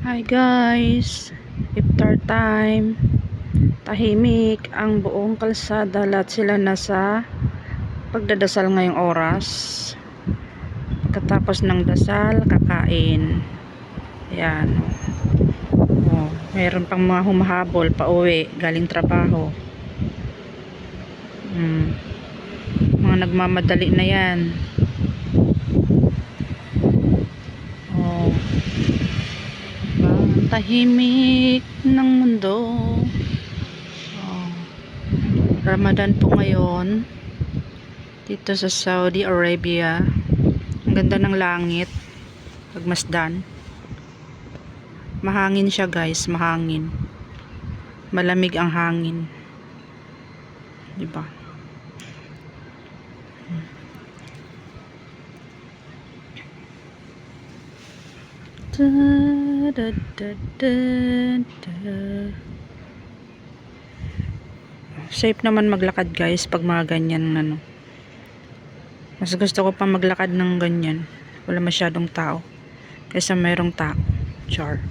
Hi guys, iftar time. Tahimik ang buong kalsada, lahat sila nasa pagdadasal ngayong oras. Pagkatapos ng dasal, kakain. Ayan. Oh, meron pang mga humahabol pa uwi galing trabaho. Mga nagmamadali na yan. Oh, ang tahimik ng mundo. Ramadan po ngayon dito sa Saudi Arabia. Ang ganda ng langit pagmasdan. Mahangin siya guys, mahangin. Malamig ang hangin, diba? Da, da, da, da, da. Safe naman maglakad guys pag mga ganyan ano. Mas gusto ko pa maglakad ng ganyan, wala masyadong tao kaysa mayroong tao. Char.